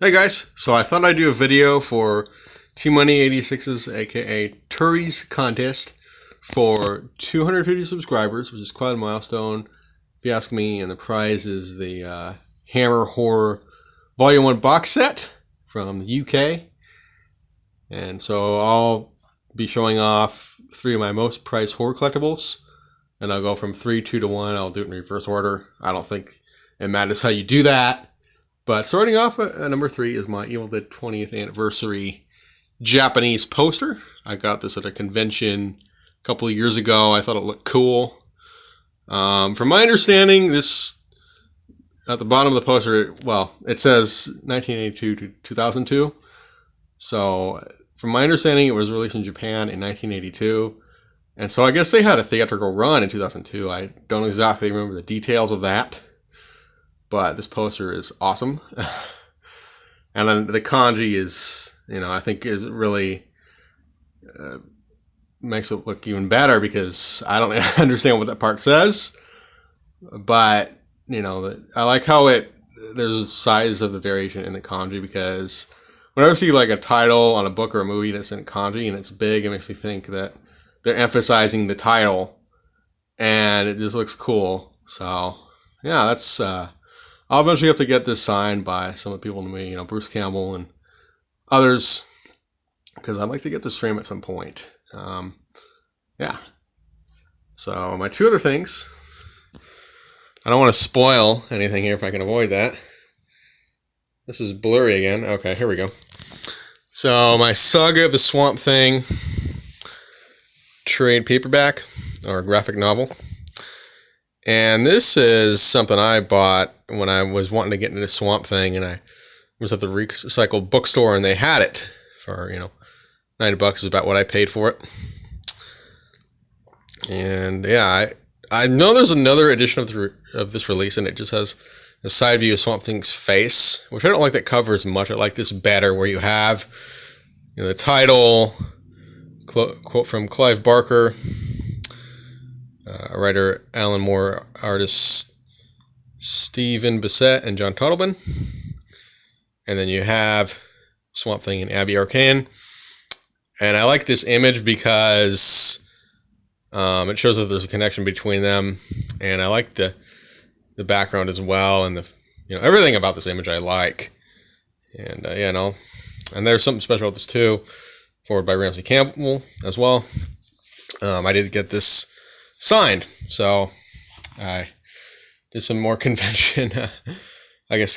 Hey guys, so I thought I'd do a video for T-Money86's aka Turi's contest for 250 subscribers, which is quite a milestone if you ask me, and the prize is the Hammer Horror Volume 1 box set from the UK. And so I'll be showing off 3 of my most priced horror collectibles, and I'll go from 3, 2 to 1. I'll do it in reverse order. I don't think it matters how you do that. But starting off at number 3 is my Evil Dead 20th anniversary Japanese poster. I got this at a convention a couple of years ago. I thought it looked cool. From my understanding, this at the bottom of the poster, well, it says 1982 to 2002. So from my understanding, it was released in Japan in 1982. And so I guess they had a theatrical run in 2002. I don't exactly remember the details of that. But this poster is awesome. And then the kanji is, I think is really makes it look even better because I don't understand what that part says. But, I like how there's a size of the variation in the kanji, because whenever I see like a title on a book or a movie that's in kanji and it's big, it makes me think that they're emphasizing the title and it just looks cool. So, yeah, that's... I'll eventually have to get this signed by some of the people to me, Bruce Campbell and others, because I'd like to get this frame at some point. Yeah. So my 2 other things. I don't want to spoil anything here if I can avoid that. This is blurry again. Okay, here we go. So my Saga of the Swamp Thing trade paperback, or graphic novel. And this is something I bought when I was wanting to get into Swamp Thing, and I was at the recycled bookstore, and they had it for, $90 is about what I paid for it. And yeah, I know there's another edition of this release, and it just has a side view of Swamp Thing's face, which I don't like that cover as much. I like this better, where you have, the title, quote from Clive Barker, writer Alan Moore, artist Stephen Bissett and John Toddleben. And then you have Swamp Thing and Abby Arcane. And I like this image because it shows that there's a connection between them. And I like the background as well. And everything about this image I like. And, and there's something special about this too. Forward by Ramsey Campbell as well. I did get this signed, so I did some more convention,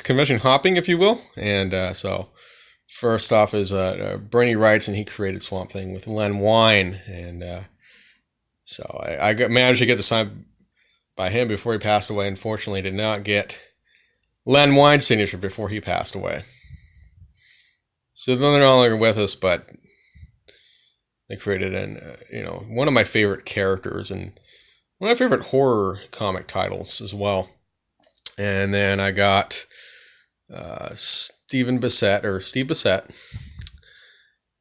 convention hopping, if you will. And so first off is Bernie writes, and he created Swamp Thing with Len Wein, and so I managed to get the sign by him before he passed away. Unfortunately, did not get Len Wein's signature before he passed away. So they're no longer with us, but they created one of my favorite characters and one of my favorite horror comic titles as well. And then I got Steve Bissett,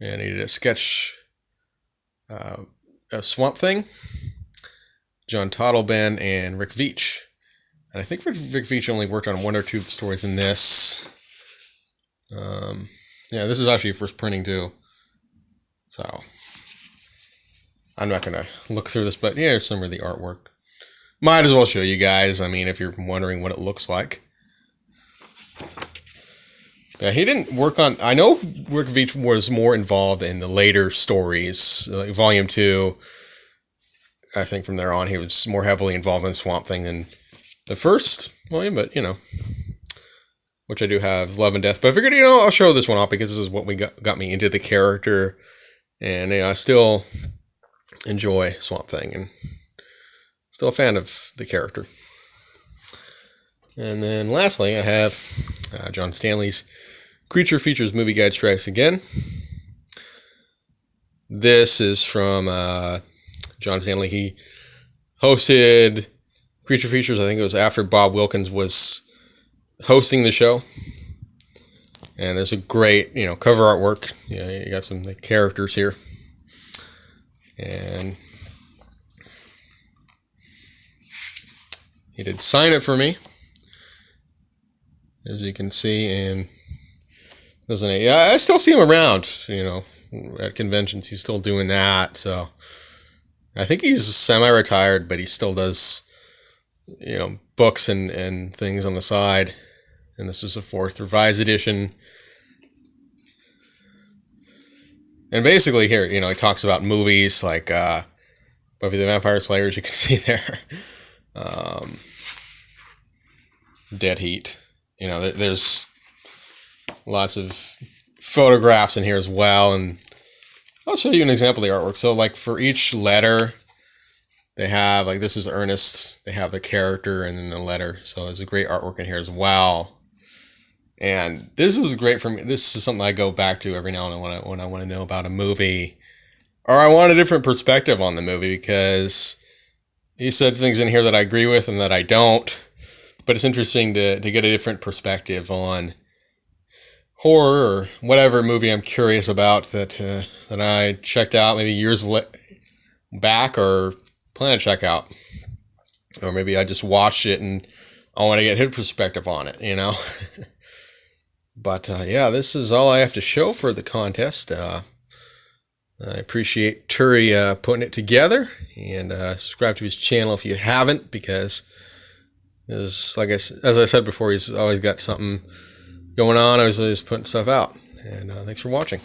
and he did a sketch of Swamp Thing, John Toddleben, and Rick Veitch. And I think Rick Veitch only worked on 1 or 2 stories in this. This is actually first printing too. So I'm not going to look through this, but here's some of the artwork. Might as well show you guys, if you're wondering what it looks like. Yeah, he didn't work on... I know Rick Veitch was more involved in the later stories, like Volume 2. I think from there on he was more heavily involved in Swamp Thing than the first volume, but, which I do have Love and Death. But I figured, I'll show this one off because this is what got me into the character. And, I still enjoy Swamp Thing and still a fan of the character. And then lastly, I have John Stanley's Creature Features Movie Guide Strikes Again. This is from John Stanley. He hosted Creature Features, I think it was after Bob Wilkins was hosting the show. And there's a great, cover artwork. You got some characters here. And he did sign it for me, as you can see, and doesn't he? Yeah, I still see him around, you know, at conventions. He's still doing that. So I think he's semi-retired, but he still does, you know, books and things on the side. And this is a 4th revised edition. And basically here, you know, he talks about movies like Buffy the Vampire Slayer, as you can see there. Dead Heat. You know, there's lots of photographs in here as well. And I'll show you an example of the artwork. So like for each letter, they have, like this is Ernest. They have the character and then the letter. So there's a great artwork in here as well. And this is great for me. This is something I go back to every now and then when I want to know about a movie, or I want a different perspective on the movie, because he said things in here that I agree with and that I don't. But it's interesting to get a different perspective on horror or whatever movie I'm curious about that I checked out maybe years back or plan to check out, or maybe I just watched it and I want to get his perspective on it, you know. But yeah, this is all I have to show for the contest. I appreciate Turi putting it together, and subscribe to his channel if you haven't, because as I said before, he's always got something going on. He's always putting stuff out. And thanks for watching.